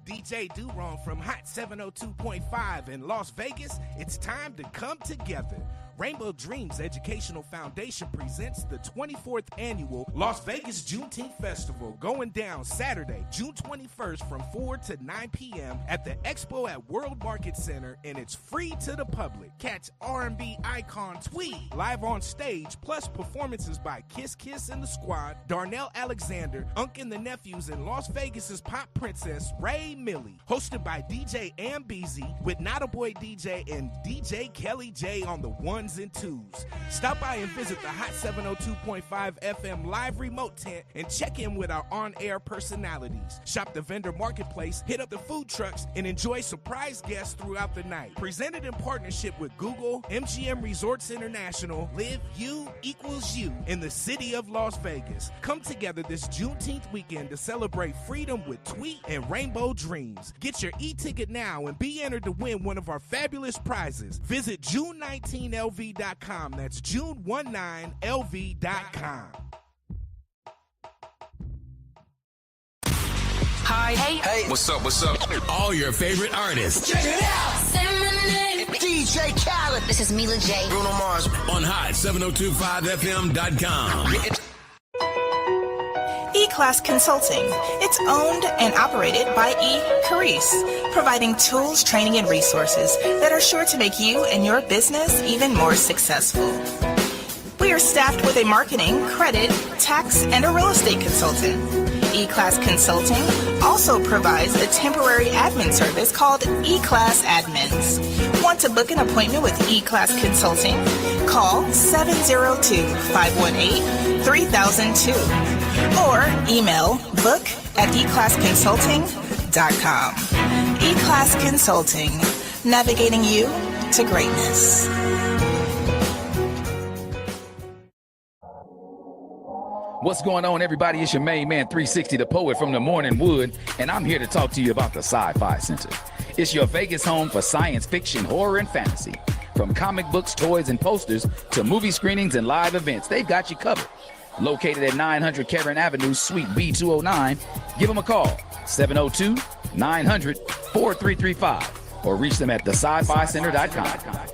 DJ Durong from Hot 702.5 in Las Vegas. It's time to come together. Rainbow Dreams Educational Foundation presents the 24th annual Las Vegas Juneteenth Festival, going down Saturday, June 21st from 4 to 9 p.m. at the Expo at World Market Center, and it's free to the public. Catch R&B icon Tweed live on stage, plus performances by Kiss Kiss and the Squad, Darnell Alexander, Unk and the Nephews, and Las Vegas's pop princess Ray Millie. Hosted by DJ Ambeezy with Not a Boy DJ and DJ Kelly J on the ones and twos. Stop by and visit the Hot 702.5 FM live remote tent and check in with our on-air personalities. Shop the vendor marketplace, hit up the food trucks, and enjoy surprise guests throughout the night. Presented in partnership with Google, MGM Resorts International, Live You Equals You in the city of Las Vegas. Come together this Juneteenth weekend to celebrate freedom with Tweet and Rainbow Dreams. Get your e-ticket now and be entered to win one of our fabulous prizes. Visit June19LV.com. That's June19LV.com. Hi. Hey. What's up? All your favorite artists. Check it out. Say my name. DJ Khaled. This is Mila J. Bruno Mars. On Hot 702.5FM.com. E-Class Consulting. It's owned and operated by Carice, providing tools, training, and resources that are sure to make you and your business even more successful. We are staffed with a marketing, credit, tax, and a real estate consultant. E-Class Consulting also provides a temporary admin service called E-Class Admins. Want to book an appointment with E-Class Consulting? Call 702-518-3002 or email book@eclassconsulting.com. E-Class Consulting, navigating you to greatness. What's going on, everybody? It's your main man, 360, the poet from the Morning Wood, and I'm here to talk to you about the Sci-Fi Center. It's your Vegas home for science fiction, horror, and fantasy. From comic books, toys, and posters to movie screenings and live events, they've got you covered. Located at 900 Cameron Avenue, Suite B209, give them a call, 702-900-4335, or reach them at thescificenter.com.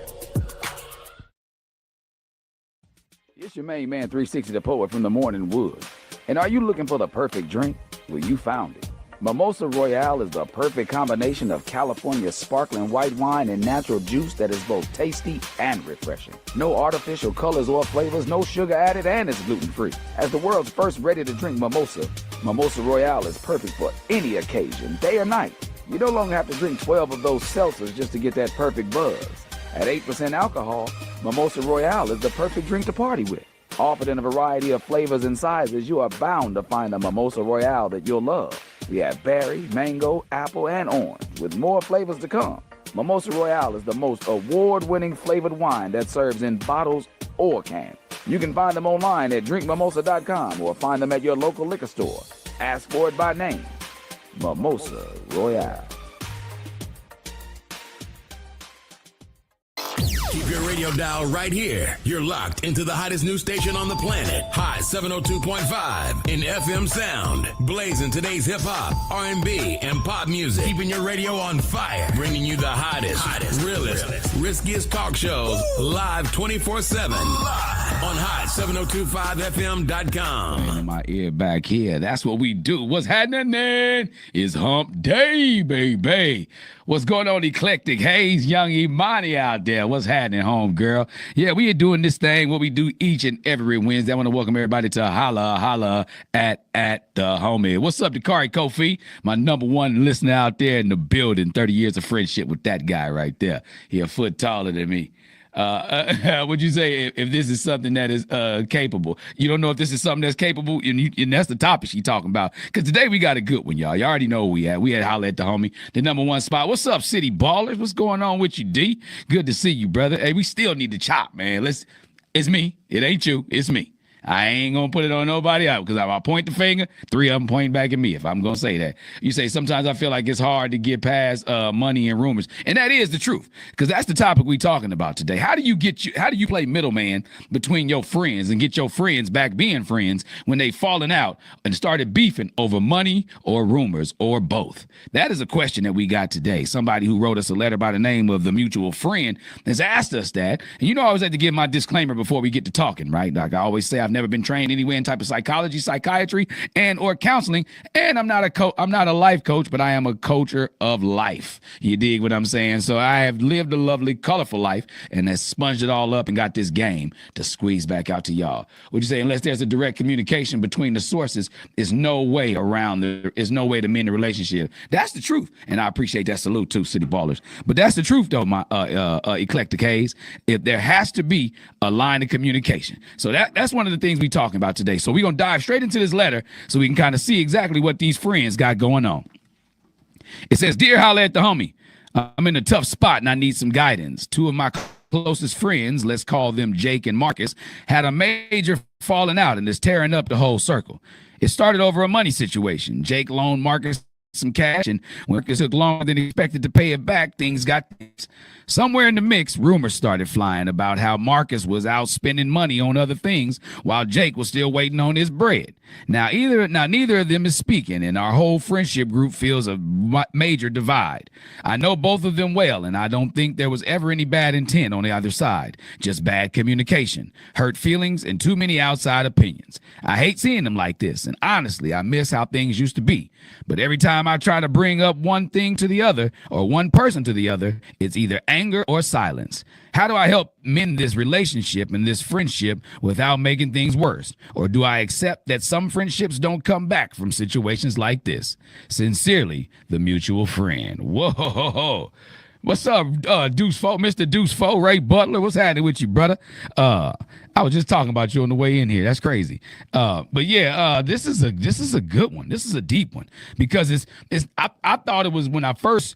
It's your main man, 360, the poet from the Morning Wood. And are you looking for the perfect drink? Well, you found it. Mimosa Royale is the perfect combination of California sparkling white wine and natural juice that is both tasty and refreshing. No artificial colors or flavors, no sugar added, and it's gluten-free. As the world's first ready-to-drink mimosa, Mimosa Royale is perfect for any occasion, day or night. You no longer have to drink 12 of those seltzers just to get that perfect buzz. At 8% alcohol, Mimosa Royale is the perfect drink to party with. Offered in a variety of flavors and sizes, you are bound to find a Mimosa Royale that you'll love. We have berry, mango, apple, and orange, with more flavors to come. Mimosa Royale is the most award-winning flavored wine that serves in bottles or cans. You can find them online at drinkmimosa.com or find them at your local liquor store. Ask for it by name. Mimosa Royale. Keep your radio dial right here. You're locked into the hottest news station on the planet. Hot 702.5 in FM sound. Blazing today's hip-hop, R&B, and pop music. Keeping your radio on fire. Bringing you the hottest, realest, riskiest talk shows live 24/7. On Hot 702.5FM.com. In my ear back here. That's what we do. What's happening is hump day, baby. What's going on, Eclectic Haze, Young Imani out there? What's happening, home girl? Yeah, we are doing this thing, what we do each and every Wednesday. I want to welcome everybody to Holla at the homie. What's up, Dakari Kofi? My number one listener out there in the building. 30 years of friendship with that guy right there. He a foot taller than me. Would you say if this is something that is capable? You don't know if this is something that's capable, and that's the topic she talking about. Because today we got a good one, y'all. You already know what we had. We had Holla at the homie, the number one spot. What's up, City Ballers? What's going on with you, D? Good to see you, brother. Hey, we still need to chop, man. It's me. It ain't you. It's me. I ain't going to put it on nobody else because if I point the finger, 3 of them pointing back at me if I'm going to say that. You say sometimes I feel like it's hard to get past money and rumors. And that is the truth because that's the topic we talking about today. How do you play middleman between your friends and get your friends back being friends when they fallen out and started beefing over money or rumors or both? That is a question that we got today. Somebody who wrote us a letter by the name of the mutual friend has asked us that. And you know I always have to give my disclaimer before we get to talking, right? Like I always say, I've never been trained anywhere in type of psychology, psychiatry, and or counseling. And I'm not a life coach, but I am a coacher of life. You dig what I'm saying? So I have lived a lovely, colorful life and has sponged it all up and got this game to squeeze back out to y'all. Would you say unless there's a direct communication between the sources, there's no way to mend the relationship? That's the truth. And I appreciate that salute too, City Ballers. But that's the truth though, my eclectic Haze. If there has to be a line of communication. So that's one of the things we talking about today. So we're going to dive straight into this letter so we can kind of see exactly what these friends got going on. It says, Dear Holla at the Homie, I'm in a tough spot and I need some guidance. 2 of my closest friends, let's call them Jake and Marcus, had a major falling out and is tearing up the whole circle. It started over a money situation. Jake loaned Marcus some cash, and when it took longer than expected to pay it back, things got tense. Somewhere in the mix, rumors started flying about how Marcus was out spending money on other things while Jake was still waiting on his bread. Now neither of them is speaking, and our whole friendship group feels a major divide. I know both of them well, and I don't think there was ever any bad intent on the other side, just bad communication, hurt feelings, and too many outside opinions. I hate seeing them like this, and honestly, I miss how things used to be. But every time I try to bring up one thing to the other or one person to the other, it's either anger or silence. How do I help mend this relationship and this friendship without making things worse? Or do I accept that some friendships don't come back from situations like this? Sincerely, the mutual friend. Whoa. What's up, Deuce Foe, Mr. Deuce Foe, Ray Butler? What's happening with you, brother? I was just talking about you on the way in here. That's crazy. But yeah, this is a good one. This is a deep one because I thought it was when I first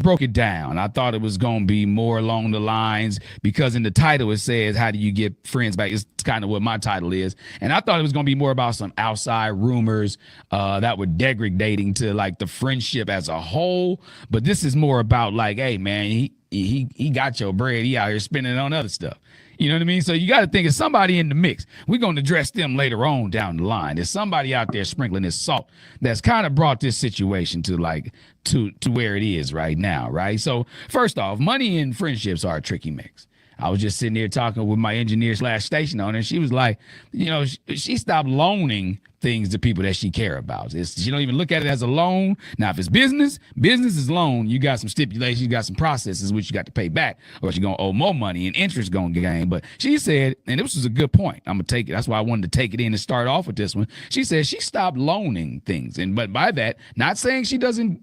broke it down, I thought it was going to be more along the lines because in the title it says, how do you get friends back? It's kind of what my title is. And I thought it was going to be more about some outside rumors that were degrading to like the friendship as a whole. But this is more about like, hey, man, he got your bread. He out here spending it on other stuff. You know what I mean? So you got to think of somebody in the mix. We're going to address them later on down the line. There's somebody out there sprinkling this salt that's kind of brought this situation to like to where it is right now, right? So first off, money and friendships are a tricky mix. I was just sitting there talking with my engineer / station owner, and she was like, you know, she stopped loaning things to people that she care about. She don't even look at it as a loan. Now, if it's business is loan. You got some stipulations, you got some processes which you got to pay back, or you're going to owe more money and interest going to gain. But she said, and this was a good point, I'm going to take it. That's why I wanted to take it in and start off with this one. She said she stopped loaning things. But by that, not saying she doesn't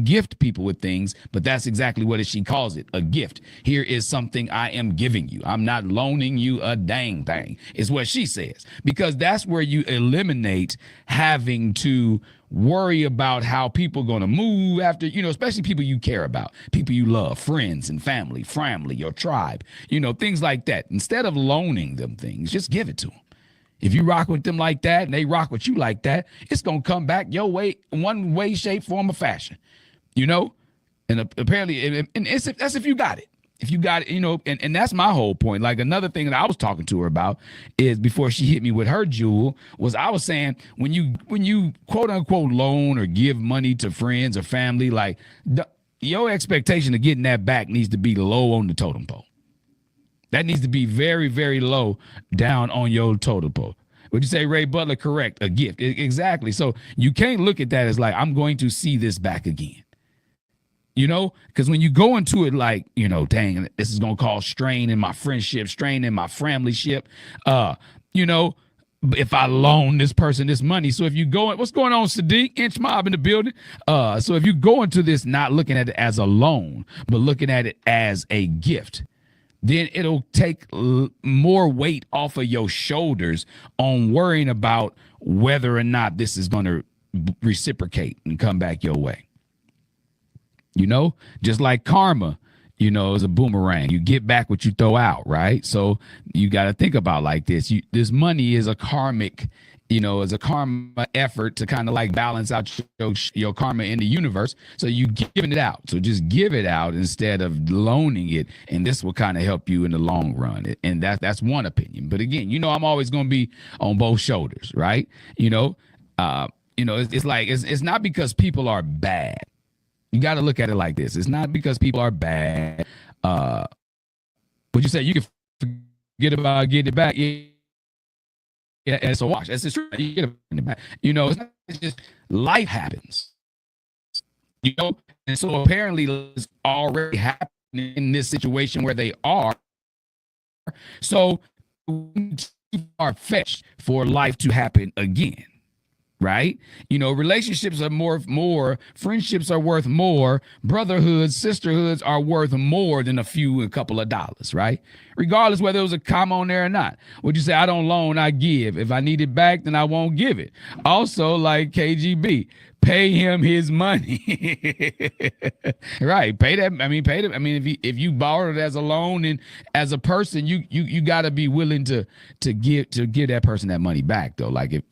gift people with things, but that's exactly what she calls it, a gift. Here is something I am giving you. I'm not loaning you a dang thing, is what she says, because that's where you eliminate having to worry about how people are going to move after, you know, especially people you care about, people you love, friends and family, your tribe, you know, things like that. Instead of loaning them things, just give it to them. If you rock with them like that and they rock with you like that, it's going to come back your way, one way, shape, form, or fashion, you know? And apparently, and that's if you got it. If you got it, you know, and that's my whole point. Like another thing that I was talking to her about is before she hit me with her jewel was I was saying when you quote unquote loan or give money to friends or family, like your expectation of getting that back needs to be low on the totem pole. That needs to be very, very low down on your totem pole. Would you say, Ray Butler? Correct. A gift. Exactly. So you can't look at that as like, I'm going to see this back again. You know, because when you go into it like, you know, dang, this is going to cause strain in my friendship, strain in my familyship. You know, if I loan this person this money. So if you go, what's going on, Sadiq? Inch Mob in the building. So if you go into this not looking at it as a loan, but looking at it as a gift, then it'll take more weight off of your shoulders on worrying about whether or not this is going to reciprocate and come back your way. You know, just like karma, You know, it's a boomerang. You get back what you throw out, right? So you got to think about like this. This money is a karmic, you know, is a karma effort to kind of like balance out your karma in the universe. So you giving it out. So just give it out instead of loaning it, and this will kind of help you in the long run. And that's one opinion. But again, you know, I'm always going to be on both shoulders, right? You know, it's like it's not because people are bad. You got to look at it like this. It's not because people are bad. What you say, you can forget about getting it back. Yeah, it's a wash. That's just true. You get it back. You know, it's just life happens. You know, and so apparently it's already happening in this situation where they are. So are fetched for life to happen again. Right? You know, relationships are more, friendships are worth more, brotherhoods, sisterhoods are worth more than a couple of dollars, right? Regardless whether it was a comma on there or not. Would you say, I don't loan, I give. If I need it back, then I won't give it. Also, like KGB, pay him his money. Right. Pay that. I mean, if you borrowed it as a loan and as a person, you got to be willing to give that person that money back, though. Like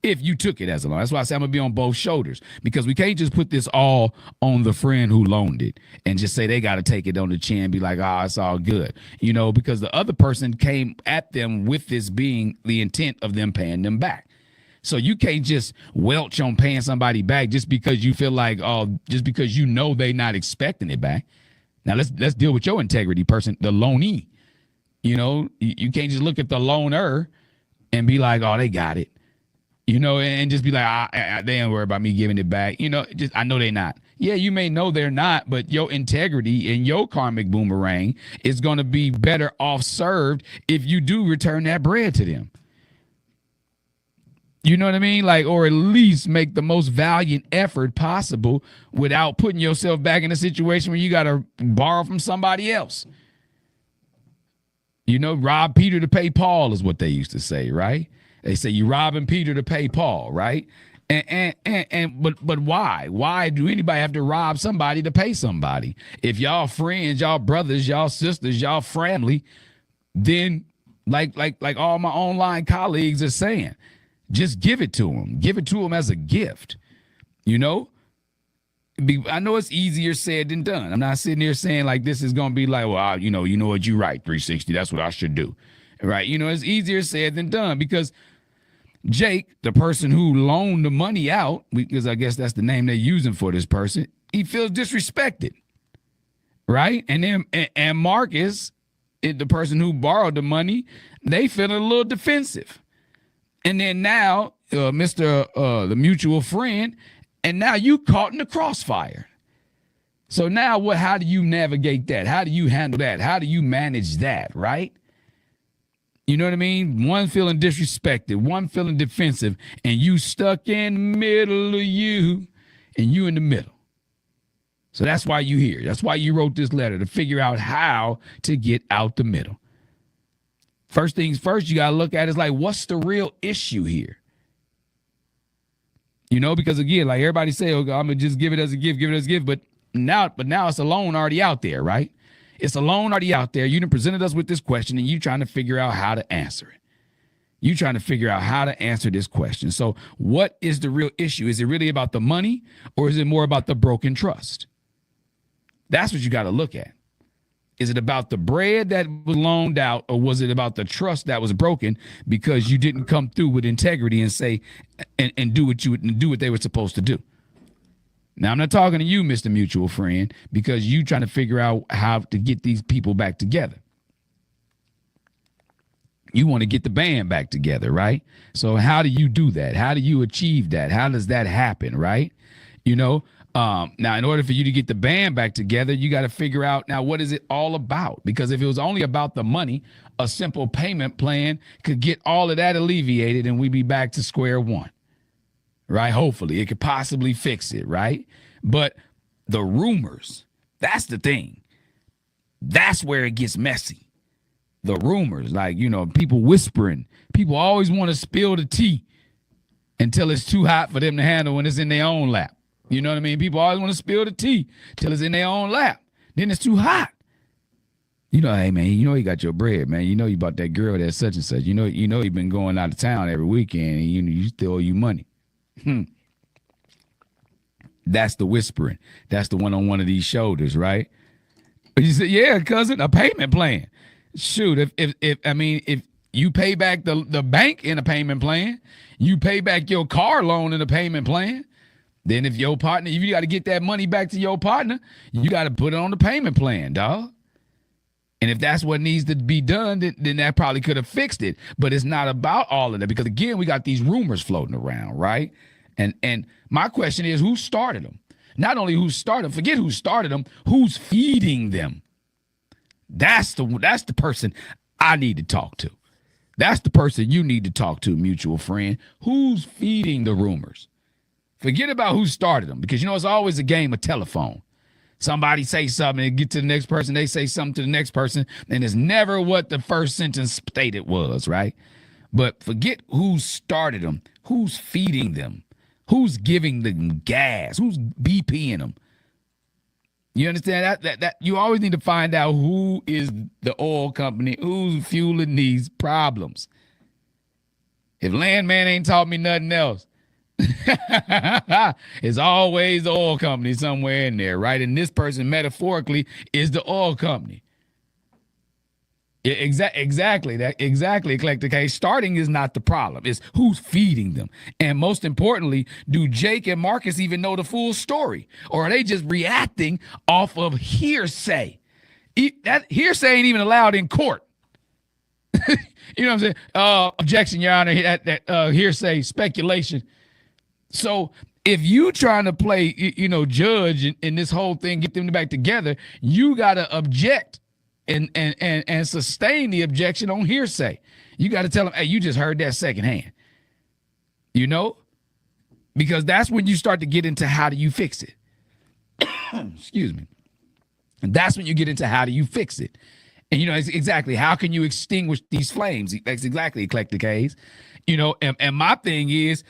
if you took it as a loan. That's why I say I'm going to be on both shoulders, because we can't just put this all on the friend who loaned it and just say they got to take it on the chin and be like, it's all good. You know, because the other person came at them with this being the intent of them paying them back. So you can't just welch on paying somebody back just because you feel like, just because you know they're not expecting it back. Now let's deal with your integrity person, the loanee. You know, you can't just look at the loaner and be like, they got it. You know, and just be like, they ain't worry about me giving it back. You know, I know they're not. Yeah, you may know they're not, but your integrity and your karmic boomerang is going to be better off served if you do return that bread to them. You know what I mean? Like, or at least make the most valiant effort possible without putting yourself back in a situation where you got to borrow from somebody else. You know, rob Peter to pay Paul is what they used to say, right? They say you robbing Peter to pay Paul, right? But why? Why do anybody have to rob somebody to pay somebody? If y'all friends, y'all brothers, y'all sisters, y'all family, then like all my online colleagues are saying, just give it to them. Give it to them as a gift. You know? I know it's easier said than done. I'm not sitting here saying like this is gonna be like, well, you know what, you right, 360. That's what I should do, right? You know, it's easier said than done, because Jake, the person who loaned the money out, because I guess that's the name they're using for this person, he feels disrespected, right? And then and Marcus, the person who borrowed the money, they feel a little defensive. And then now, the mutual friend, and now you caught in the crossfire. So now how do you navigate that? How do you handle that? How do you manage that, right? You know what I mean? One feeling disrespected, one feeling defensive, and you stuck in the middle of you, and you in the middle. So that's why you here. That's why you wrote this letter, to figure out how to get out the middle. First things first, you got to look at is like, what's the real issue here? You know, because again, like everybody say, I'm going to just give it as a gift, but now it's a loan already out there, right? It's a loan already out there. You done presented us with this question, and you trying to figure out how to answer it. You trying to figure out how to answer this question. So what is the real issue? Is it really about the money, or is it more about the broken trust? That's what you got to look at. Is it about the bread that was loaned out, or was it about the trust that was broken because you didn't come through with integrity and say and do what they were supposed to do? Now, I'm not talking to you, Mr. Mutual Friend, because you trying to figure out how to get these people back together. You want to get the band back together, right? So how do you do that? How do you achieve that? How does that happen, right? You know, now, in order for you to get the band back together, you got to figure out, now, what is it all about? Because if it was only about the money, a simple payment plan could get all of that alleviated, and we'd be back to square one. Right? Hopefully it could possibly fix it, right? But the rumors, that's the thing. That's where it gets messy. The rumors, like, you know, people whispering. People always want to spill the tea until it's too hot for them to handle when it's in their own lap. You know what I mean? People always want to spill the tea till it's in their own lap. Then it's too hot. You know, hey man, you know you got your bread, man. You know you bought that girl that's such and such. You know you've been going out of town every weekend, and you still owe you money. That's the whispering. That's the one on one of these shoulders, right? But you say, yeah, cousin, a payment plan. Shoot, if you pay back the bank in a payment plan, you pay back your car loan in a payment plan. Then if you got to get that money back to your partner, you got to put it on the payment plan, dog. And if that's what needs to be done, then that probably could have fixed it. But it's not about all of that because, again, we got these rumors floating around, right? And my question is, who started them? Not only who started them, forget who started them, who's feeding them? That's the person I need to talk to. That's the person you need to talk to, mutual friend. Who's feeding the rumors? Forget about who started them because, it's always a game of telephone. Somebody say something and get to the next person. They say something to the next person, and it's never what the first sentence stated was, right? But forget who started them. Who's feeding them? Who's giving them gas? Who's BPing them? You understand that you always need to find out who is the oil company, who's fueling these problems. If Landman ain't taught me nothing else, it's always the oil company somewhere in there, right? And this person metaphorically is the oil company. Exactly, Eclectic Case. Starting is not the problem. It's who's feeding them. And most importantly, do Jake and Marcus even know the full story? Or are they just reacting off of hearsay? That hearsay ain't even allowed in court. You know what I'm saying? Objection, Your Honor, that hearsay, speculation. So if you trying to play, judge in this whole thing, get them back together, you got to object and sustain the objection on hearsay. You got to tell them, hey, you just heard that secondhand. Because that's when you start to get into how do you fix it. Excuse me. And that's when you get into how do you fix it. And, it's exactly how can you extinguish these flames? That's exactly Eclectic Case. And my thing is,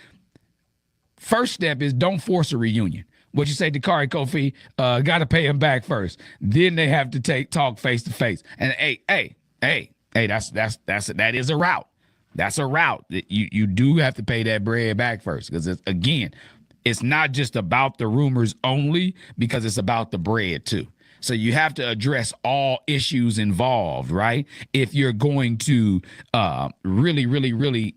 first step is don't force a reunion. What you say, Dakari Kofi, got to pay him back first. Then they have to talk face to face. And hey, that is a route. That's a route. You do have to pay that bread back first because again, it's not just about the rumors only because it's about the bread too. So you have to address all issues involved, right? If you're going to really, really, really,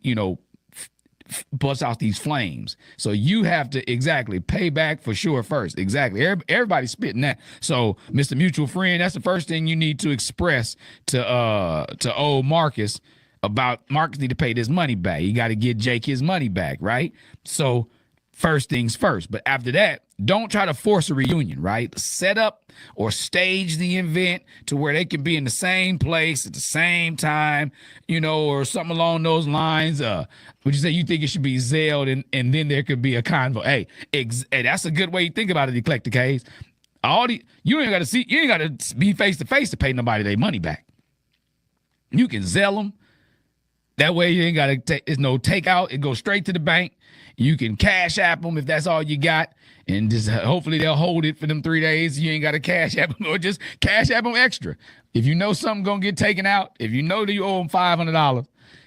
bust out these flames. So you have to exactly pay back for sure first. Exactly. Everybody's spitting that. So Mr. Mutual Friend, that's the first thing you need to express to old Marcus about Marcus need to pay this money back. You got to get Jake his money back, right? So first things first. But after that, don't try to force a reunion, right? Set up or stage the event to where they can be in the same place at the same time, or something along those lines. Would you say you think it should be Zelled and then there could be a convo? Hey, that's a good way to think about it, Eclectic Case. You ain't got to be face to face to pay nobody their money back. You can Zell them. That way you ain't got to take, there's no takeout. It goes straight to the bank. You can cash app them if that's all you got. And just hopefully they'll hold it for them 3 days. You ain't got to cash app them or just cash app them extra. If you know something going to get taken out, if you know that you owe them $500,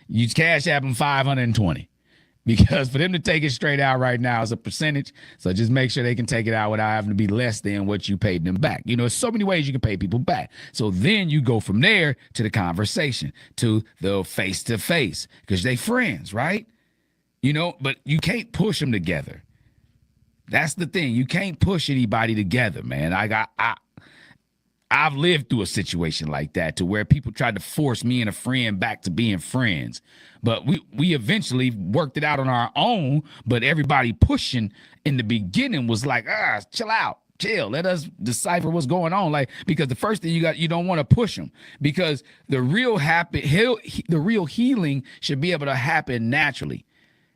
you cash app them $520. Because for them to take it straight out right now is a percentage. So just make sure they can take it out without having to be less than what you paid them back. There's so many ways you can pay people back. So then you go from there to the conversation, to the face-to-face, because they friends, right? But you can't push them together. That's the thing. You can't push anybody together, man. I've lived through a situation like that to where people tried to force me and a friend back to being friends. But we eventually worked it out on our own. But everybody pushing in the beginning was like, chill out. Chill. Let us decipher what's going on. Because the first thing you don't want to push them, because the real healing should be able to happen naturally.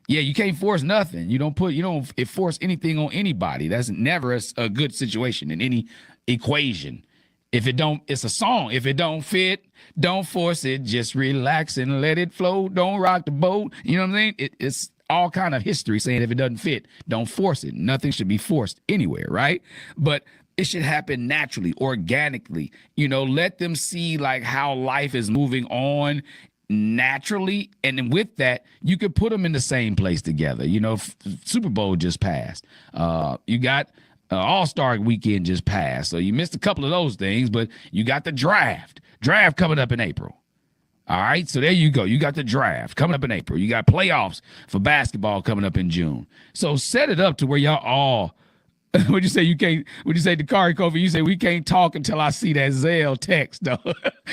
Yeah, you can't force nothing. You don't force anything on anybody. That's never a good situation in any equation. It's a song. If it don't fit, don't force it. Just relax and let it flow. Don't rock the boat. You know what I'm saying? It's all kind of history saying if it doesn't fit, don't force it. Nothing should be forced anywhere, right? But It should happen naturally, organically. Let them see like how life is moving on naturally. And then with that, you could put them in the same place together. Super Bowl just passed. You got All-Star weekend just passed. So you missed a couple of those things, but you got the draft coming up in April. All right, so there you go. You got the draft coming up in April. You got playoffs for basketball coming up in June. So set it up to where y'all all, would you say you can't, would you say Dakari Kofi, you say we can't talk until I see that Zelle text, though.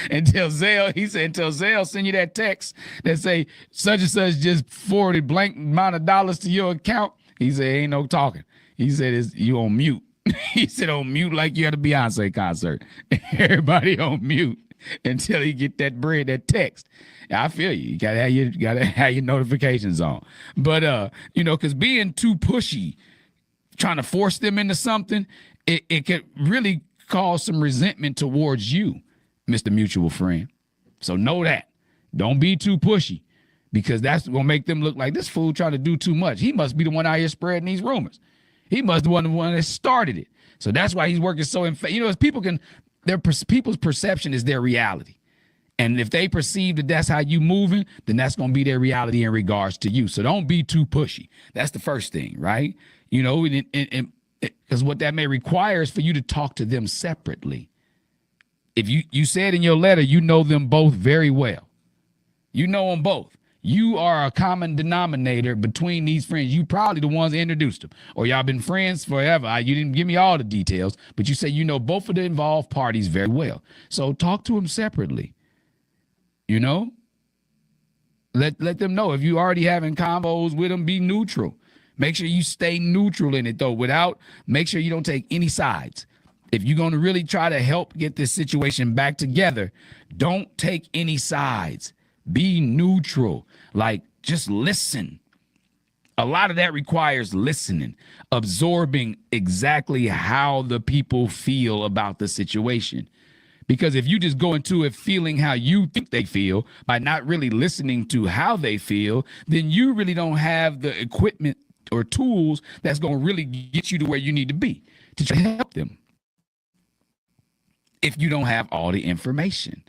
until Zelle send you that text that say such and such just forwarded blank amount of dollars to your account. He said, ain't no talking. He said, you on mute. He said on mute like you at a Beyonce concert. Everybody on mute until you get that bread, that text. I feel you. You gotta have your notifications on. But because being too pushy, trying to force them into something, it could really cause some resentment towards you, Mr. Mutual Friend. So know that. Don't be too pushy, because that's gonna make them look like this fool trying to do too much. He must be the one out here spreading these rumors. He must be the one that started it. So that's why he's working so as people's perception is their reality. And if they perceive that that's how you moving, then that's going to be their reality in regards to you. So don't be too pushy. That's the first thing, right? Because what that may require is for you to talk to them separately. If you said in your letter, you know them both very well. You know them both. You are a common denominator between these friends. You probably the ones that introduced them, or y'all been friends forever. You didn't give me all the details, but you say you know both of the involved parties very well. So talk to them separately. Let them know. If you already having combos with them, be neutral. Make sure you stay neutral in it, though. Make sure you don't take any sides. If you're going to really try to help get this situation back together, don't take any sides. Be neutral. Just listen. A lot of that requires listening, absorbing exactly how the people feel about the situation. Because if you just go into it feeling how you think they feel by not really listening to how they feel, then you really don't have the equipment or tools that's going to really get you to where you need to be to try to help them. If you don't have all the information,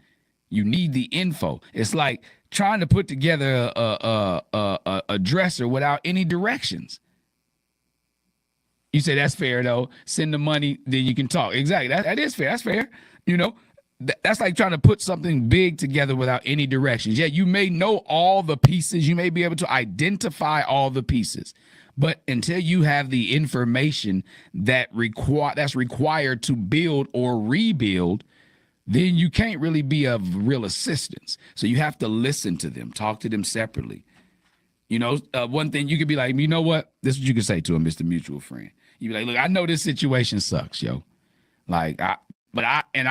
you need the info. It's like trying to put together a dresser without any directions. You say that's fair, though. Send the money, then you can talk. Exactly. That is fair. That's fair. That's like trying to put something big together without any directions. Yeah, you may know all the pieces. You may be able to identify all the pieces. But until you have the information that's required to build or rebuild, then you can't really be of real assistance. So you have to listen to them, talk to them separately. One thing you could be like, you know what? This is what you could say to him, Mr. Mutual Friend. You be like, look, I know this situation sucks, yo. I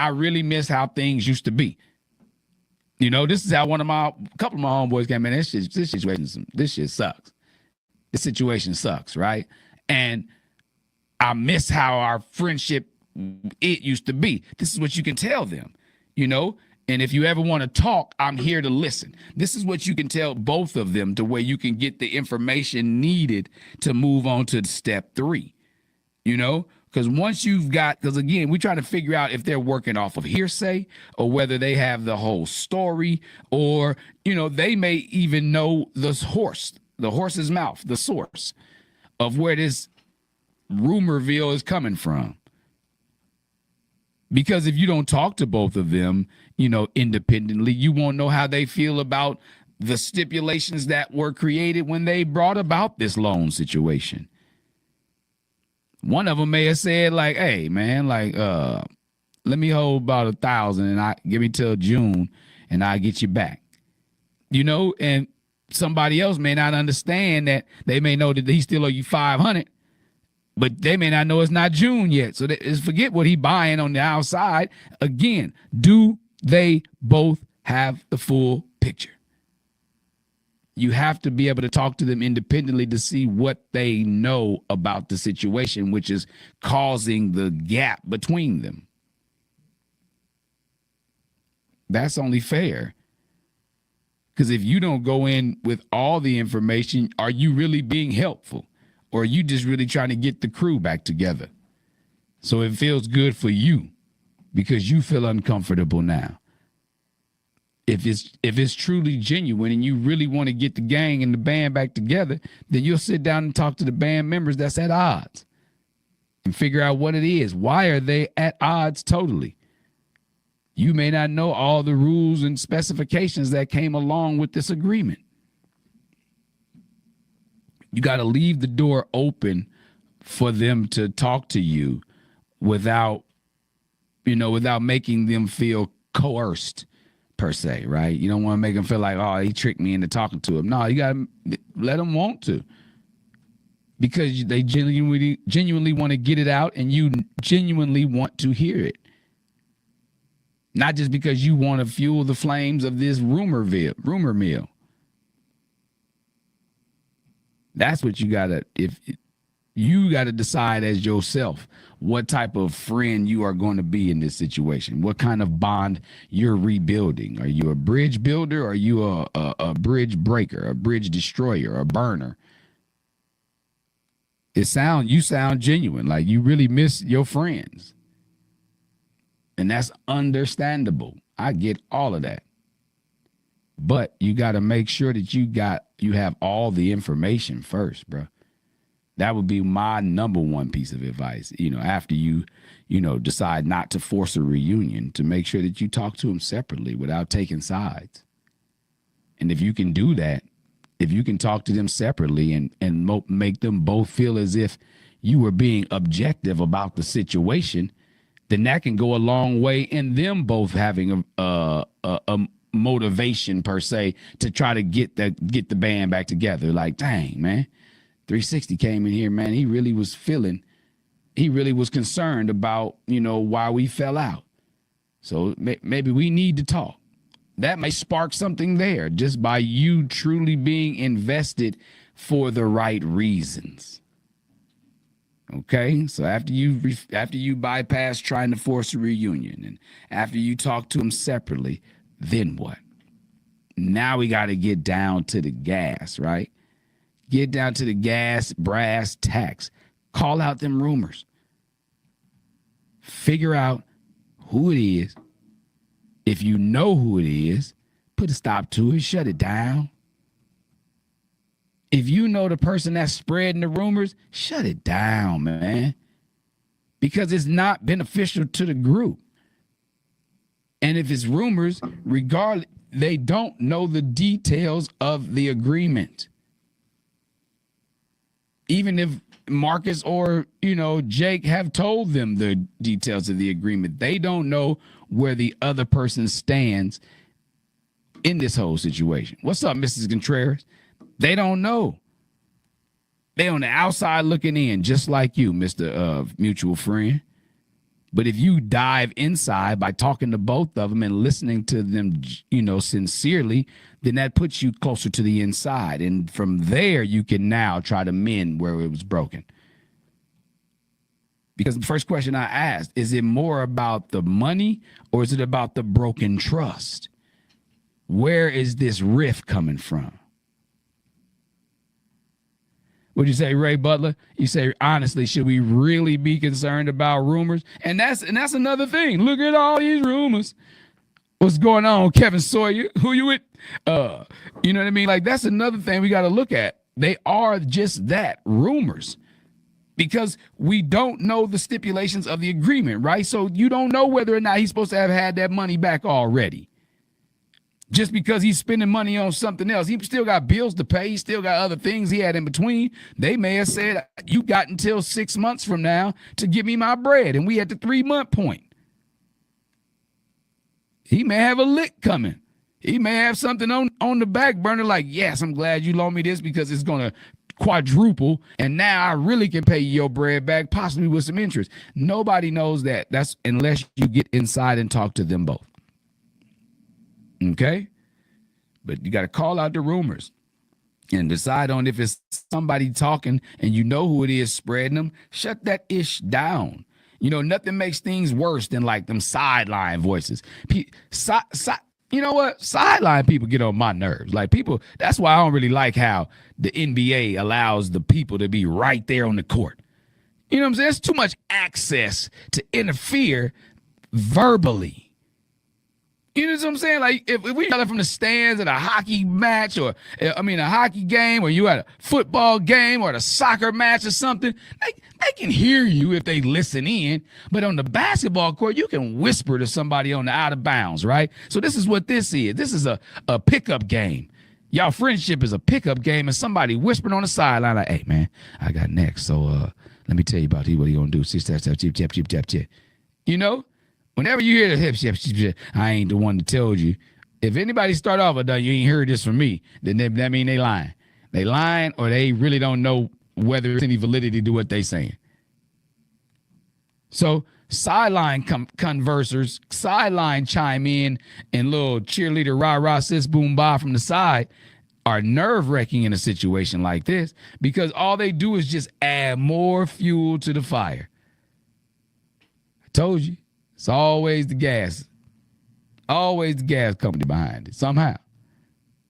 really miss how things used to be. This is how a couple of my homeboys came in. This shit sucks. This situation sucks, right? And I miss how our friendship used to be. This is what you can tell them, And if you ever want to talk, I'm here to listen. This is what you can tell both of them to where you can get the information needed to move on to step 3, Because because again, we're trying to figure out if they're working off of hearsay or whether they have the whole story, or, they may even know the horse's mouth, the source of where this rumorville is coming from. Because if you don't talk to both of them, independently, you won't know how they feel about the stipulations that were created when they brought about this loan situation. One of them may have said hey man, let me hold about 1,000 and I give me till June and I'll get you back. And somebody else may not understand that. They may know that he still owe you 500, but they may not know it's not June yet. So forget what he buying on the outside. Again, do they both have the full picture? You have to be able to talk to them independently to see what they know about the situation, which is causing the gap between them. That's only fair. Because if you don't go in with all the information, are you really being helpful? Or are you just really trying to get the crew back together? So it feels good for you because you feel uncomfortable now. If it's truly genuine and you really want to get the gang and the band back together, then you'll sit down and talk to the band members that's at odds and figure out what it is. Why are they at odds totally? You may not know all the rules and specifications that came along with this agreement. You got to leave the door open for them to talk to you without making them feel coerced per se, right? You don't want to make them feel like, oh, he tricked me into talking to him. No, you got to let them want to, because they genuinely want to get it out, and you genuinely want to hear it. Not just because you want to fuel the flames of this rumor mill. That's what you gotta, you gotta decide as yourself what type of friend you are going to be in this situation. What kind of bond you're rebuilding. Are you a bridge builder? Or are you a bridge breaker, a bridge destroyer, a burner? You sound genuine, like you really miss your friends. And that's understandable. I get all of that. But you got to make sure that you have all the information first, bro. That would be my number one piece of advice. After you decide not to force a reunion, to make sure that you talk to them separately without taking sides. And if you can do that, if you can talk to them separately and make them both feel as if you were being objective about the situation, then that can go a long way in them both having a motivation per se to try to get the band back together. Like, dang, man, 360 came in here, man. He really was concerned about, why we fell out. So maybe we need to talk. That may spark something there just by you truly being invested for the right reasons. Okay, so after you bypass trying to force a reunion, and after you talk to them separately, then what? Now we got to get down to the gas, right? Get down to the gas, brass tacks. Call out them rumors. Figure out who it is. If you know who it is, put a stop to it, shut it down. If you know the person that's spreading the rumors, shut it down, man. Because it's not beneficial to the group. And if it's rumors, regardless, they don't know the details of the agreement. Even if Marcus or, Jake have told them the details of the agreement, they don't know where the other person stands in this whole situation. What's up, Mrs. Contreras? They don't know. They on the outside looking in, just like you, Mr. Mutual Friend. But if you dive inside by talking to both of them and listening to them, sincerely, then that puts you closer to the inside. And from there, you can now try to mend where it was broken. Because the first question I asked, is it more about the money or is it about the broken trust? Where is this rift coming from? What'd you say, Ray Butler? You say, honestly, should we really be concerned about rumors? And that's another thing. Look at all these rumors. What's going on, Kevin Sawyer? Who you with? You know what I mean? Like, that's another thing we got to look at. They are just that, rumors. Because we don't know the stipulations of the agreement, right? So you don't know whether or not he's supposed to have had that money back already. Just because he's spending money on something else. He still got bills to pay. He still got other things he had in between. They may have said, you got until 6 months from now to give me my bread. And we at the 3-month point. He may have a lick coming. He may have something on the back burner like, yes, I'm glad you loaned me this because it's going to quadruple. And now I really can pay you your bread back, possibly with some interest. Nobody knows that. That's unless you get inside and talk to them both. Okay? But you got to call out the rumors and decide on if it's somebody talking and you know who it is spreading them. Shut that ish down. Nothing makes things worse than like them sideline voices. You know what? Sideline people get on my nerves. Like people, that's why I don't really like how the NBA allows the people to be right there on the court. You know what I'm saying? There's too much access to interfere verbally. You know what I'm saying? Like if we yell from the stands at a hockey match or a hockey game, or you at a football game or at a soccer match or something, they can hear you if they listen in. But on the basketball court, you can whisper to somebody on the out of bounds, right? So this is what this is. This is a pickup game. Y'all friendship is a pickup game, and somebody whispering on the sideline like, "Hey man, I got next. So let me tell you about what he gonna do. Chip. You know? Whenever you hear the hip, I ain't the one that told you. If anybody start off with you ain't heard this from me, then that mean they lying. They lying, or they really don't know whether there's any validity to what they saying. So sideline conversers, sideline chime in and little cheerleader rah sis boom ba from the side are nerve-wracking in a situation like this, because all they do is just add more fuel to the fire. I told you. It's always the gas company behind it somehow.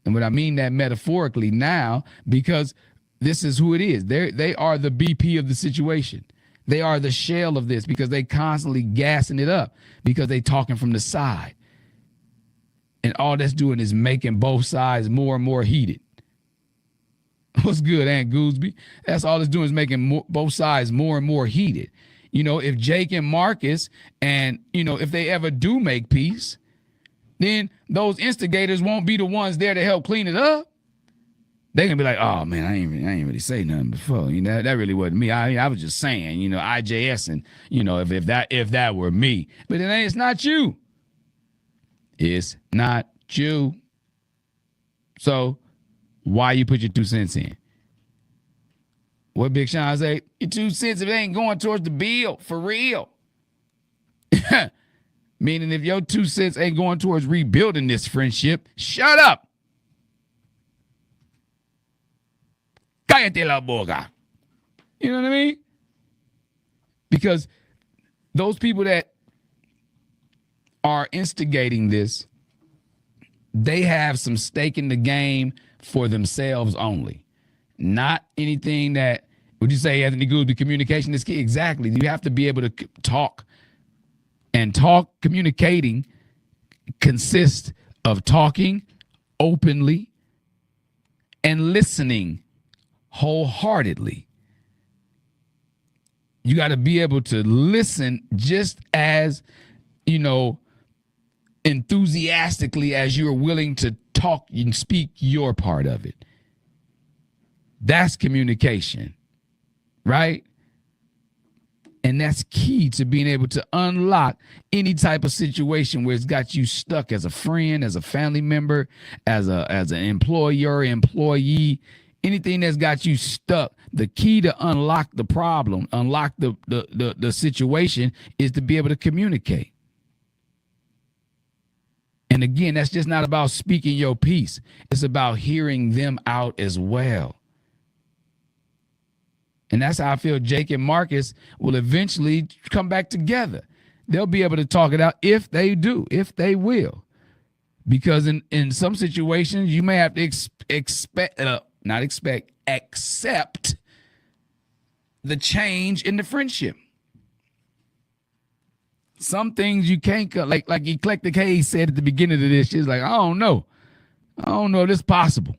And what I mean that metaphorically now, because this is who it is. They are the BP of the situation. They are the shell of this, because they constantly gassing it up because they talking from the side. And all that's doing is making both sides more and more heated. What's good, Aunt Gooseby? That's all it's doing, is making both sides more and more heated. You know, if Jake and Marcus and, if they ever do make peace, then those instigators won't be the ones there to help clean it up. They're going to be like, oh, man, I ain't really say nothing before. That really wasn't me. I was just saying, IJS and, if that were me. But it's not you. It's not you. So why you put your 2 cents in? What Big Sean say? Your 2 cents if it ain't going towards the bill, for real. Meaning if your 2 cents ain't going towards rebuilding this friendship, shut up. Cállate la boca. You know what I mean? Because those people that are instigating this, they have some stake in the game for themselves only. Not anything that, would you say, Anthony Gooseby, communication is key? Exactly. You have to be able to talk. And communicating consists of talking openly and listening wholeheartedly. You got to be able to listen just as, enthusiastically as you're willing to talk and speak your part of it. That's communication, right? And that's key to being able to unlock any type of situation where it's got you stuck as a friend, as a family member, as an employer, employee, anything that's got you stuck. The key to unlock the problem, unlock the situation, is to be able to communicate. And again, that's just not about speaking your piece. It's about hearing them out as well. And that's how I feel Jake and Marcus will eventually come back together. They'll be able to talk it out if they do, if they will. Because in some situations, you may have to accept the change in the friendship. Some things you can't, like Eclectic Hayes said at the beginning of this, she's like, I don't know if this is possible.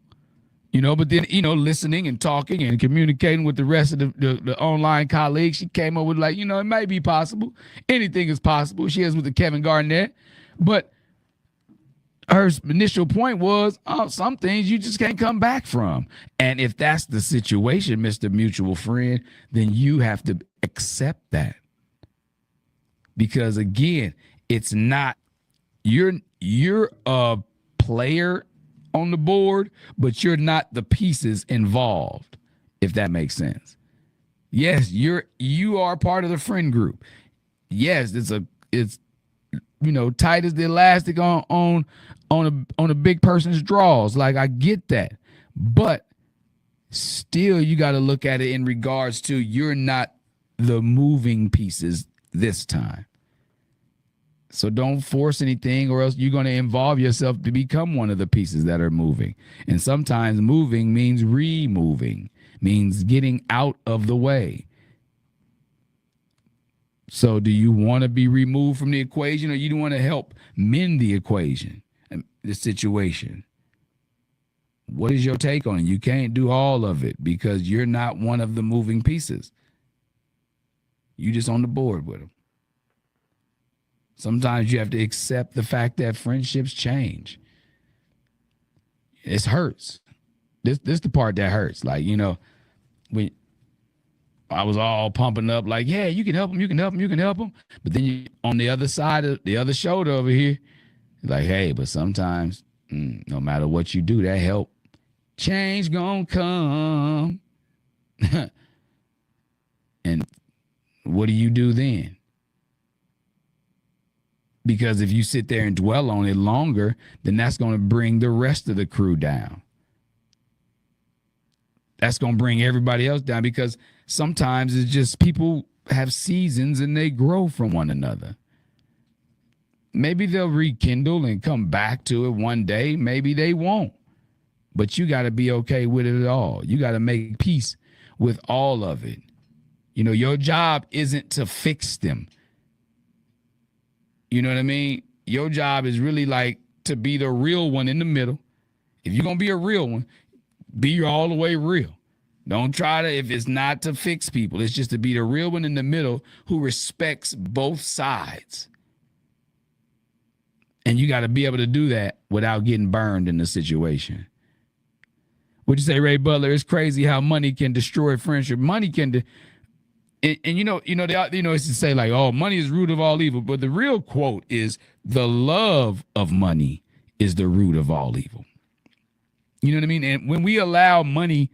But then, listening and talking and communicating with the rest of the online colleagues, she came up with it might be possible. Anything is possible. She is with the Kevin Garnett. But her initial point was, some things you just can't come back from. And if that's the situation, Mr. Mutual Friend, then you have to accept that. Because again, it's not, you're a player on the board, but you're not the pieces involved, if that makes sense. Yes, you are part of the friend group. Yes, it's tight as the elastic on a big person's draws. Like, I get that. But still, you got to look at it in regards to, you're not the moving pieces this time. So don't force anything, or else you're going to involve yourself to become one of the pieces that are moving. And sometimes moving means removing, means getting out of the way. So do you want to be removed from the equation, or you want to help mend the equation, the situation? What is your take on it? You can't do all of it because you're not one of the moving pieces. You just on the board with them. Sometimes you have to accept the fact that friendships change. It hurts. This the part that hurts. Like, when I was all pumping up like, yeah, you can help him, you can help him, you can help him. But then you on the other side of the other shoulder over here, like, hey, but sometimes no matter what you do, that help, change gonna come. And what do you do then? Because if you sit there and dwell on it longer, then that's going to bring the rest of the crew down. That's going to bring everybody else down, because sometimes it's just people have seasons and they grow from one another. Maybe they'll rekindle and come back to it one day. Maybe they won't. But you got to be okay with it all. You got to make peace with all of it. Your job isn't to fix them. You know what I mean? Your job is really like to be the real one in the middle. If you're going to be a real one, be all the way real. Don't try to, if it's not to fix people, it's just to be the real one in the middle who respects both sides. And you got to be able to do that without getting burned in the situation. Would you say, Ray Butler, it's crazy how money can destroy friendship? Money can and they it's to say like, oh, money is the root of all evil. But the real quote is, the love of money is the root of all evil. You know what I mean? And when we allow money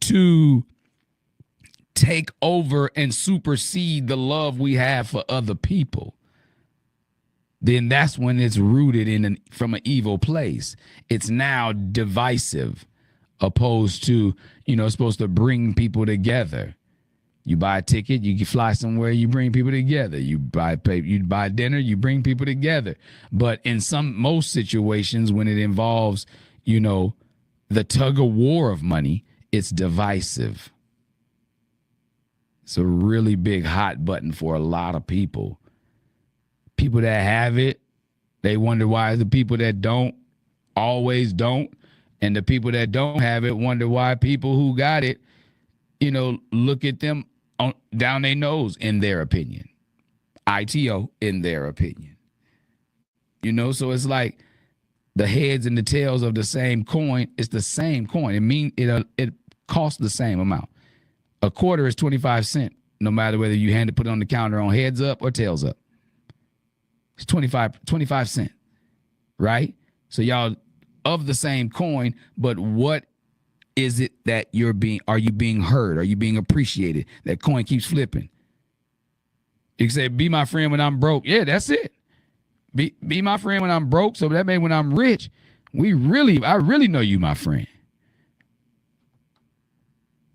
to take over and supersede the love we have for other people, then that's when it's rooted from an evil place. It's now divisive, opposed to, it's supposed to bring people together. You buy a ticket, you can fly somewhere, you bring people together. You buy dinner, you bring people together. But in most situations, when it involves, the tug of war of money, it's divisive. It's a really big hot button for a lot of people. People that have it, they wonder why the people that don't always don't. And the people that don't have it wonder why people who got it, look at them down their nose, in their opinion. ITO, in their opinion. So it's like the heads and the tails of the same coin. It's the same coin. It costs the same amount. A quarter is 25 cents, no matter whether you put it on the counter on heads up or tails up. It's 25 cents, right? So y'all of the same coin, but what is it that are you being heard? Are you being appreciated? That coin keeps flipping. You can say, be my friend when I'm broke. Yeah, that's it. Be my friend when I'm broke. So that means when I'm rich, I really know you my friend.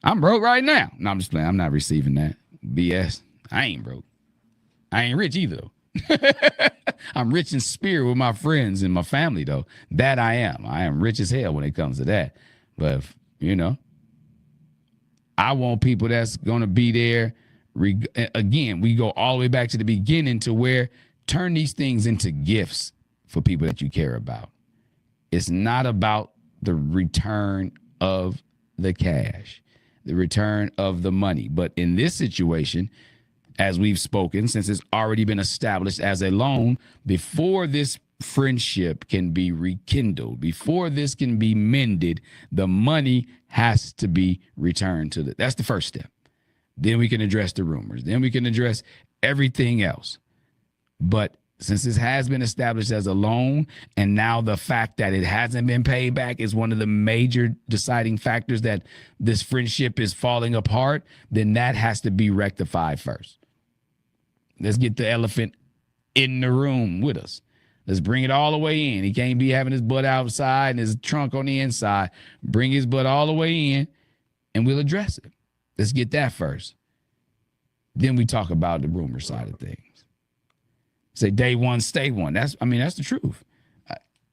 I'm broke right now. No, I'm just playing. I'm not receiving that BS. I ain't broke. I ain't rich either, though. I'm rich in spirit with my friends and my family, though. That I am. I am rich as hell when it comes to that. But, I want people that's going to be there. Again, we go all the way back to the beginning to where turn these things into gifts for people that you care about. It's not about the return of the cash, the return of the money. But in this situation, as we've spoken, since it's already been established as a loan, before this friendship can be rekindled, before this can be mended, the money has to be returned to that's the first step. Then we can address the rumors. Then we can address everything else. But since this has been established as a loan, and now the fact that it hasn't been paid back is one of the major deciding factors that this friendship is falling apart, then that has to be rectified first. Let's get the elephant in the room with us. Let's bring it all the way in. He can't be having his butt outside and his trunk on the inside. Bring his butt all the way in, and we'll address it. Let's get that first. Then we talk about the rumor side of things. Say day one, stay one. That's the truth.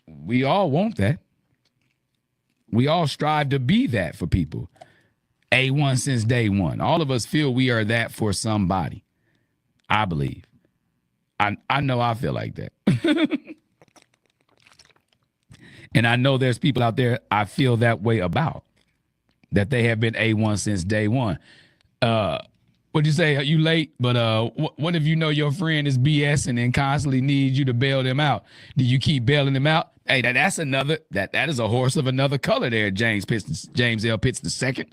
We all want that. We all strive to be that for people. A1 since day one. All of us feel we are that for somebody. I believe. I know I feel like that. And I know there's people out there I feel that way about, that they have been A1 since day one. What'd you say? You late? But what if you know your friend is BSing and constantly needs you to bail them out? Do you keep bailing them out? Hey, that's another, that is a horse of another color there, James L. Pitts II.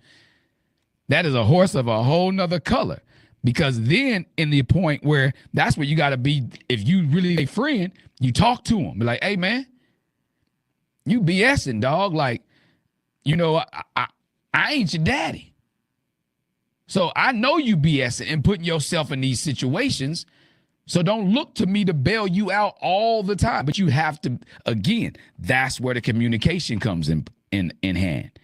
That is a horse of a whole nother color. Because then in the point where that's where you got to be, if you really a friend, you talk to them. Be like, hey, man, you BSing, dog. Like, you know, I ain't your daddy. So I know you BSing and putting yourself in these situations. So don't look to me to bail you out all the time. But you have to, again, that's where the communication comes in hand.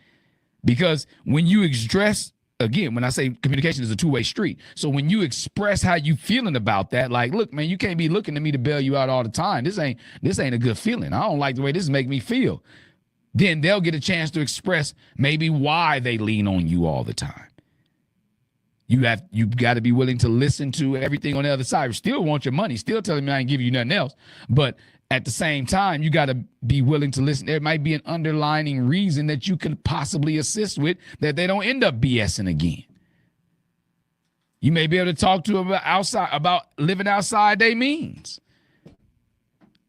Because when you express, again, when I say communication is a two-way street. So when you express how you feeling about that, like, look, man, you can't be looking to me to bail you out all the time. This ain't a good feeling. I don't like the way this make me feel. Then they'll get a chance to express maybe why they lean on you all the time. You've got to be willing to listen to everything on the other side. You still want your money, still telling me I ain't giving you nothing else. But at the same time, you got to be willing to listen. There might be an underlining reason that you could possibly assist with that they don't end up BSing again. You may be able to talk to them about living outside their means.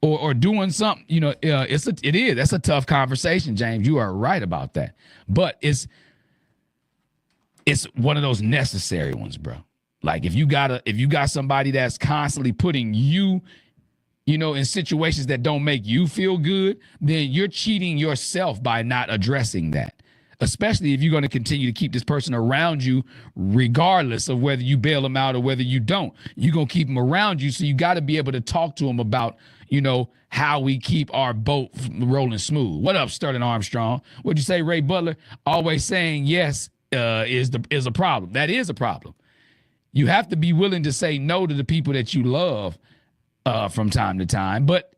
Or doing something, you know, that's a tough conversation, James. You are right about that. But it's one of those necessary ones, bro. Like if you got somebody that's constantly putting you, you know, in situations that don't make you feel good, then you're cheating yourself by not addressing that. Especially if you're going to continue to keep this person around you, regardless of whether you bail them out or whether you don't. You're going to keep them around you, so you got to be able to talk to them about, you know, how we keep our boat rolling smooth. What up, Sterling Armstrong? What'd you say, Ray Butler? Always saying yes is a problem. That is a problem. You have to be willing to say no to the people that you love from time to time, but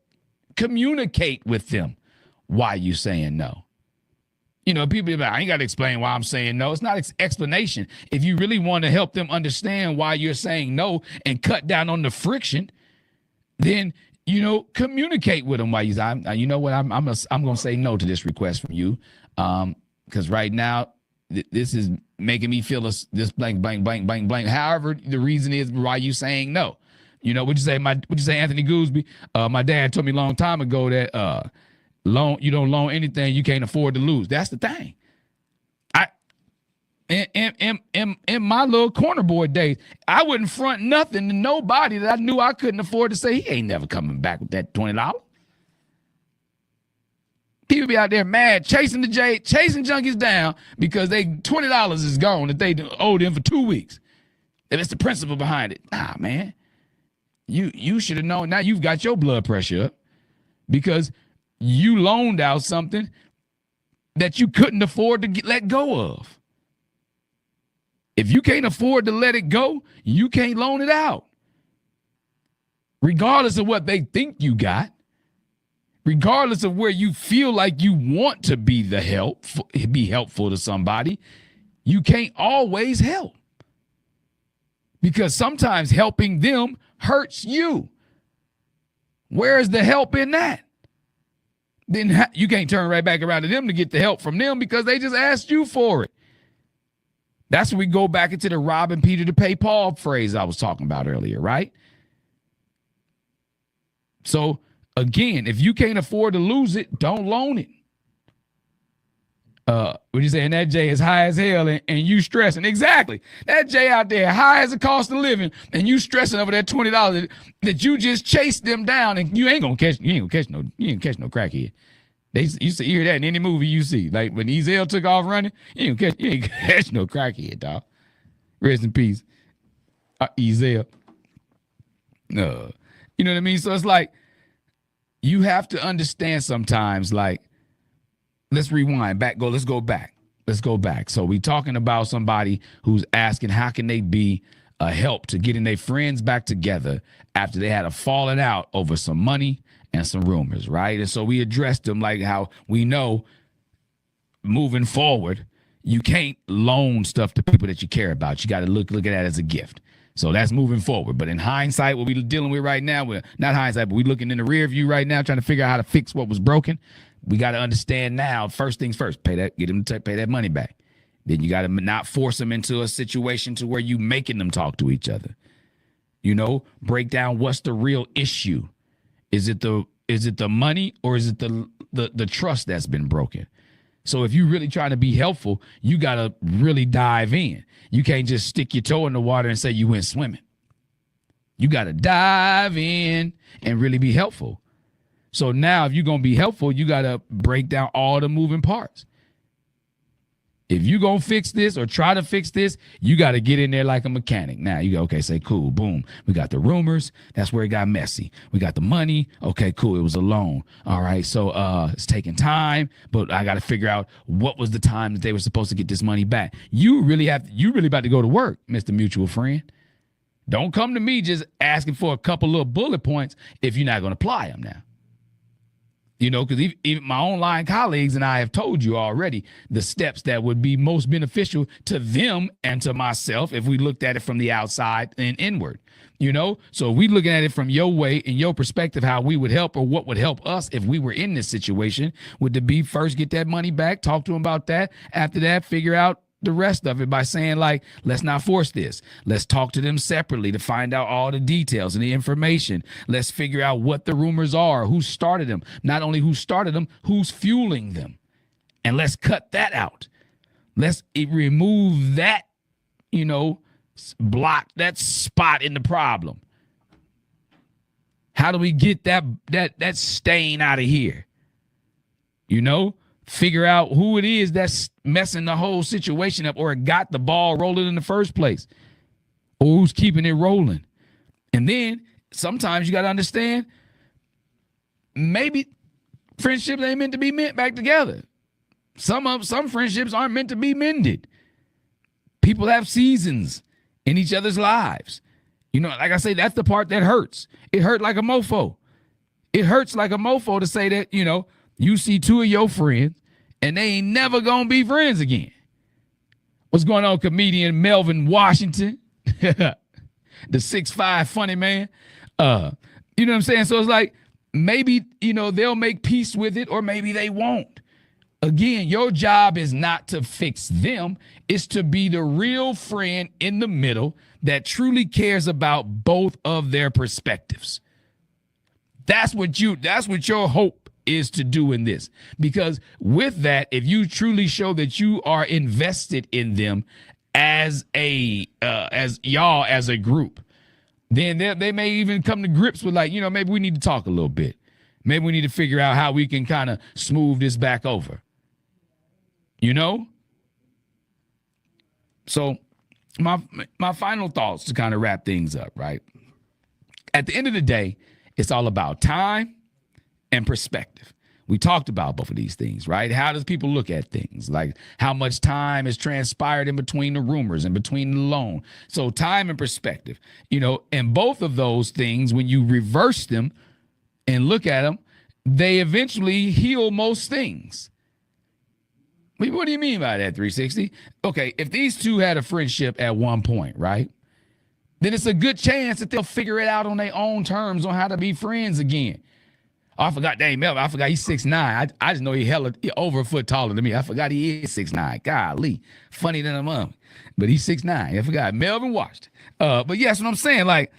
communicate with them why you saying no. You know, people be like, I ain't got to explain why I'm saying no. It's not explanation. If you really want to help them understand why you're saying no and cut down on the friction, then, you know, communicate with them why you say, you know what, I'm going to say no to this request from you. Because right now, this is making me feel this blank, blank, blank, blank, blank. However, the reason is why you saying no. You know, would you say Anthony Gooseby? My dad told me a long time ago that you don't loan anything you can't afford to lose. That's the thing. In my little corner boy days, I wouldn't front nothing to nobody that I knew I couldn't afford to say he ain't never coming back with that $20. People be out there mad, chasing junkies down because they $20 is gone that they owed them for 2 weeks. And it's the principle behind it. Nah, man. You should have known. Now you've got your blood pressure up because you loaned out something that you couldn't afford to let go of. If you can't afford to let it go, you can't loan it out. Regardless of what they think you got, regardless of where you feel like you want to be be helpful to somebody, you can't always help. Because sometimes helping them hurts you. Where's the help in that? Then you can't turn right back around to them to get the help from them because they just asked you for it. That's when we go back into the robbing Peter to pay Paul phrase I was talking about earlier, right? So, again, if you can't afford to lose it, don't loan it. What you saying? That J is high as hell and you stressing. Exactly. That J out there high as the cost of living and you stressing over that $20 that you just chased them down and you ain't gonna catch no crackhead. You hear that in any movie you see. Like when Ezel took off running, you ain't catch no crackhead, dog. Rest in peace. Ezel. No. You know what I mean? So it's like you have to understand sometimes, like, let's rewind back. Let's go back. So we talking about somebody who's asking how can they be a help to getting their friends back together after they had a falling out over some money and some rumors, right? And so we addressed them like how we know moving forward, you can't loan stuff to people that you care about. You got to look at that as a gift. So that's moving forward. But in hindsight, what we're dealing with right now, we're not hindsight, but we're looking in the rear view right now, trying to figure out how to fix what was broken. We got to understand now, first things first, get them to pay that money back. Then you got to not force them into a situation to where you making them talk to each other. You know, break down what's the real issue. Is it the money, or is it the trust that's been broken? So if you really trying to be helpful, you got to really dive in. You can't just stick your toe in the water and say you went swimming. You got to dive in and really be helpful. So now if you're going to be helpful, you got to break down all the moving parts. If you're going to fix this or try to fix this, you got to get in there like a mechanic. Now you go, okay, say, cool, boom. We got the rumors. That's where it got messy. We got the money. Okay, cool. It was a loan. All right, so it's taking time, but I got to figure out what was the time that they were supposed to get this money back. You really about to go to work, Mr. Mutual Friend. Don't come to me just asking for a couple little bullet points if you're not going to apply them now. You know, because even my online colleagues and I have told you already the steps that would be most beneficial to them and to myself if we looked at it from the outside and inward. You know, so if we looking at it from your way and your perspective, how we would help or what would help us if we were in this situation would to be first get that money back, talk to them about that. After that, figure out the rest of it by saying, like, let's not force this. Let's talk to them separately to find out all the details and the information. Let's figure out what the rumors are, who started them. Not only who started them, who's fueling them. And let's cut that out. Let's remove that, you know, block, that spot in the problem. How do we get that stain out of here? You know? Figure out who it is that's messing the whole situation up or got the ball rolling in the first place, or who's keeping it rolling. And then sometimes you got to understand, maybe friendships ain't meant to be meant back together. Some friendships aren't meant to be mended. People have seasons in each other's lives. You know, like I say, that's the part that hurts. It hurt like a mofo. It hurts like a mofo to say that, you know, you see two of your friends and they ain't never gonna be friends again. What's going on, comedian Melvin Washington? The 6'5" funny man. You know what I'm saying? So it's like, maybe, you know, they'll make peace with it, or maybe they won't. Again, your job is not to fix them. It's to be the real friend in the middle that truly cares about both of their perspectives. That's what your hope is to do in this. Because with that, if you truly show that you are invested in them as a group, then they may even come to grips with, like, you know, maybe we need to talk a little bit. Maybe we need to figure out how we can kind of smooth this back over. You know? So my final thoughts to kind of wrap things up, right? At the end of the day, it's all about time and perspective. We talked about both of these things, right? How does people look at things? Like, how much time has transpired in between the rumors and between the loan? So time and perspective, you know, and both of those things, when you reverse them and look at them, they eventually heal most things. What do you mean by that, 360? Okay, if these two had a friendship at one point, right, then it's a good chance that they'll figure it out on their own terms on how to be friends again. Oh, I forgot Dave Melvin. I forgot he's 6'9". I just know he over a foot taller than me. I forgot he is 6'9". Golly, funny than a mom. But he's 6'9". I forgot Melvin watched. But yes, what I'm saying, like,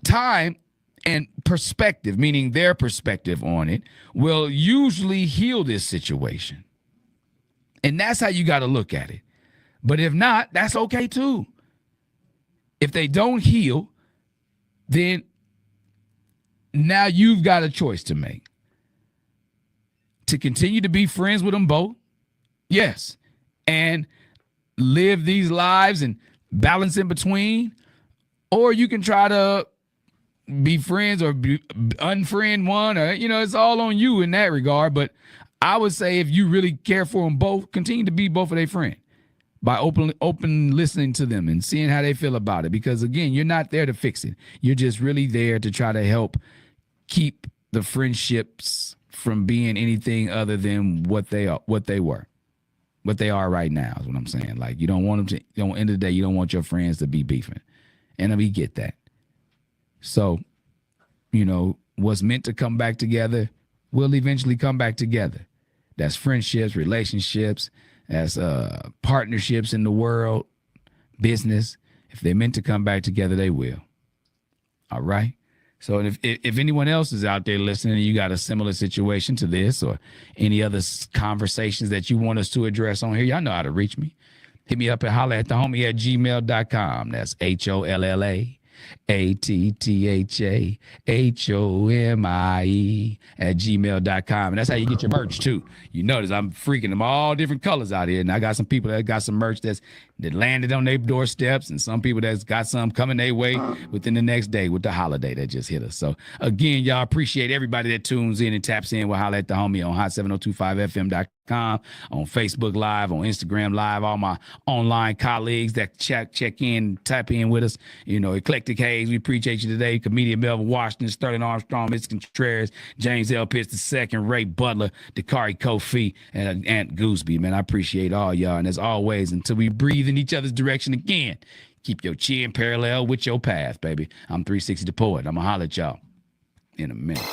time and perspective, meaning their perspective on it, will usually heal this situation. And that's how you got to look at it. But if not, that's okay too. If they don't heal, then now you've got a choice to make. To continue to be friends with them both, yes, and live these lives and balance in between, or you can try to be friends or unfriend one, or, you know, it's all on you in that regard. But I would say, if you really care for them both, continue to be both of their friend by open listening to them and seeing how they feel about it. Because again, you're not there to fix it. You're just really there to try to help keep the friendships from being anything other than what they are right now, is what I'm saying. Like, you don't want them to, end of the day, you don't want your friends to be beefing. And we get that. So, what's meant to come back together will eventually come back together. That's friendships, relationships, that's partnerships in the world, business. If they're meant to come back together, they will. All right? So if anyone else is out there listening and you got a similar situation to this or any other conversations that you want us to address on here, y'all know how to reach me. Hit me up at hollaattthehomie@gmail.com. That's HOLLAATTHAHOMIE@gmail.com. And that's how you get your merch too. You notice I'm freaking them all different colors out here. And I got some people that got some merch that landed on their doorsteps, and some people that's got some coming their way within the next day with the holiday that just hit us. So again, y'all, appreciate everybody that tunes in and taps in with Holla at the Homie on hot7025fm.com, on Facebook Live, on Instagram Live, all my online colleagues that check in, tap in with us. Eclectic Hayes, we appreciate you today. Comedian Melvin Washington, Sterling Armstrong, Mitch Contreras, James L. Pitts II, Ray Butler, Dakari Kofi, and Ant Gooseby. Man, I appreciate all y'all. And as always, until we breathe in each other's direction again, keep your chin parallel with your path, baby. I'm 360 the Poet. I'm going to holler at y'all in a minute.